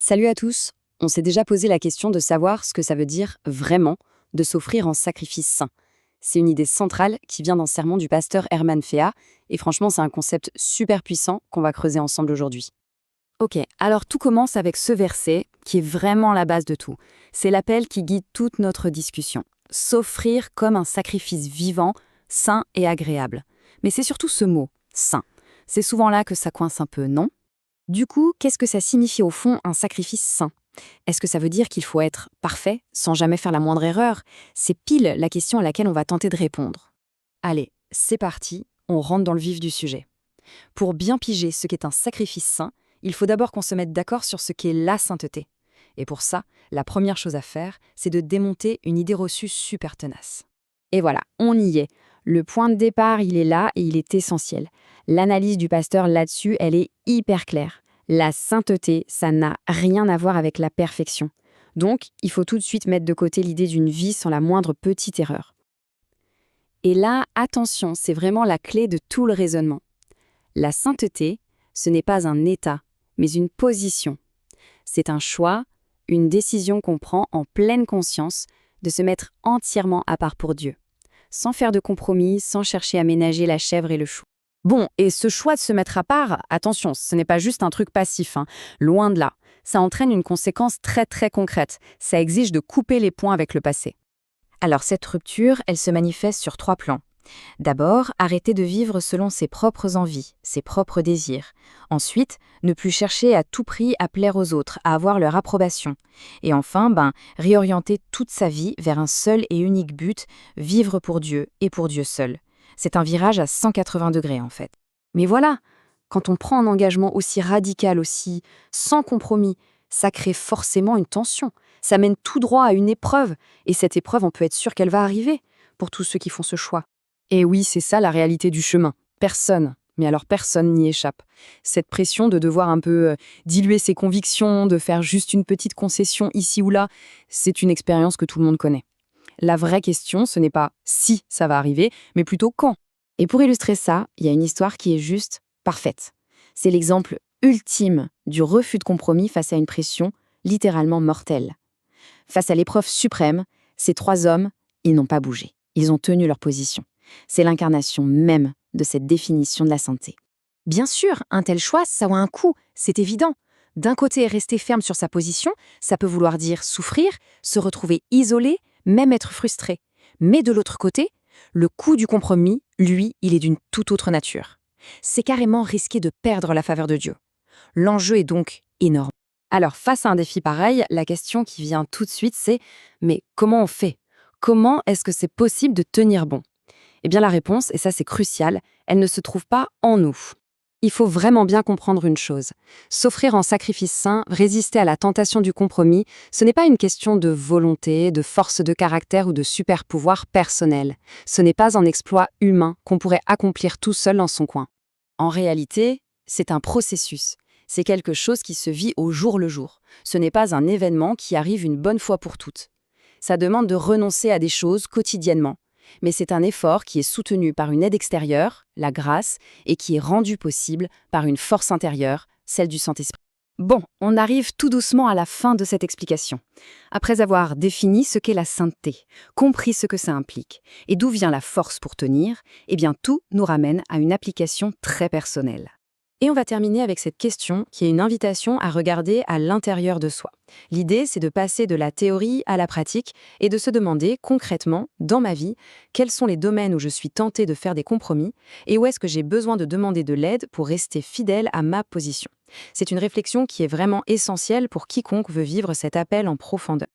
Salut à tous. On s'est déjà posé la question de savoir ce que ça veut dire vraiment de s'offrir en sacrifice saint. C'est une idée centrale qui vient d'un sermon du pasteur Hermann Féa, et franchement c'est un concept super puissant qu'on va creuser ensemble aujourd'hui. Ok, alors tout commence avec ce verset qui est vraiment la base de tout. C'est l'appel qui guide toute notre discussion. S'offrir comme un sacrifice vivant, sain et agréable. Mais c'est surtout ce mot, sain. C'est souvent là que ça coince un peu, non? Du coup, qu'est-ce que ça signifie au fond un sacrifice saint? Est-ce que ça veut dire qu'il faut être parfait, sans jamais faire la moindre erreur? C'est pile la question à laquelle on va tenter de répondre. Allez, c'est parti, on rentre dans le vif du sujet. Pour bien piger ce qu'est un sacrifice saint, il faut d'abord qu'on se mette d'accord sur ce qu'est la sainteté. Et pour ça, la première chose à faire, c'est de démonter une idée reçue super tenace. Et voilà, on y est. Le point de départ, il est là et il est essentiel. L'analyse du pasteur là-dessus, elle est hyper claire. La sainteté, ça n'a rien à voir avec la perfection. Donc, il faut tout de suite mettre de côté l'idée d'une vie sans la moindre petite erreur. Et là, attention, c'est vraiment la clé de tout le raisonnement. La sainteté, ce n'est pas un état, mais une position. C'est un choix, une décision qu'on prend en pleine conscience de se mettre entièrement à part pour Dieu, sans faire de compromis, sans chercher à ménager la chèvre et le chou. Bon, et ce choix de se mettre à part, attention, ce n'est pas juste un truc passif, hein. Loin de là. Ça entraîne une conséquence très très concrète. Ça exige de couper les ponts avec le passé. Alors cette rupture, elle se manifeste sur 3 plans. D'abord, arrêter de vivre selon ses propres envies, ses propres désirs. Ensuite, ne plus chercher à tout prix à plaire aux autres, à avoir leur approbation. Et enfin, réorienter toute sa vie vers un seul et unique but, vivre pour Dieu et pour Dieu seul. C'est un virage à 180 degrés en fait. Mais voilà, quand on prend un engagement aussi radical, aussi sans compromis, ça crée forcément une tension. Ça mène tout droit à une épreuve, et cette épreuve, on peut être sûr qu'elle va arriver pour tous ceux qui font ce choix. Et oui, c'est ça la réalité du chemin. Personne, mais alors personne n'y échappe. Cette pression de devoir un peu diluer ses convictions, de faire juste une petite concession ici ou là, c'est une expérience que tout le monde connaît. La vraie question, ce n'est pas si ça va arriver, mais plutôt quand. Et pour illustrer ça, il y a une histoire qui est juste parfaite. C'est l'exemple ultime du refus de compromis face à une pression littéralement mortelle. Face à l'épreuve suprême, ces 3 hommes, ils n'ont pas bougé. Ils ont tenu leur position. C'est l'incarnation même de cette définition de la sainteté. Bien sûr, un tel choix, ça a un coût, c'est évident. D'un côté, rester ferme sur sa position, ça peut vouloir dire souffrir, se retrouver isolé, même être frustré. Mais de l'autre côté, le coût du compromis, lui, il est d'une toute autre nature. C'est carrément risquer de perdre la faveur de Dieu. L'enjeu est donc énorme. Alors, face à un défi pareil, la question qui vient tout de suite, c'est « mais comment on fait ? Comment est-ce que c'est possible de tenir bon ?» Eh bien la réponse, et ça c'est crucial, elle ne se trouve pas en nous. Il faut vraiment bien comprendre une chose. S'offrir en sacrifice saint, résister à la tentation du compromis, ce n'est pas une question de volonté, de force de caractère ou de super-pouvoir personnel. Ce n'est pas un exploit humain qu'on pourrait accomplir tout seul dans son coin. En réalité, c'est un processus. C'est quelque chose qui se vit au jour le jour. Ce n'est pas un événement qui arrive une bonne fois pour toutes. Ça demande de renoncer à des choses quotidiennement. Mais c'est un effort qui est soutenu par une aide extérieure, la grâce, et qui est rendu possible par une force intérieure, celle du Saint-Esprit. Bon, on arrive tout doucement à la fin de cette explication. Après avoir défini ce qu'est la sainteté, compris ce que ça implique, et d'où vient la force pour tenir, eh bien tout nous ramène à une application très personnelle. Et on va terminer avec cette question qui est une invitation à regarder à l'intérieur de soi. L'idée, c'est de passer de la théorie à la pratique et de se demander concrètement, dans ma vie, quels sont les domaines où je suis tentée de faire des compromis et où est-ce que j'ai besoin de demander de l'aide pour rester fidèle à ma position. C'est une réflexion qui est vraiment essentielle pour quiconque veut vivre cet appel en profondeur.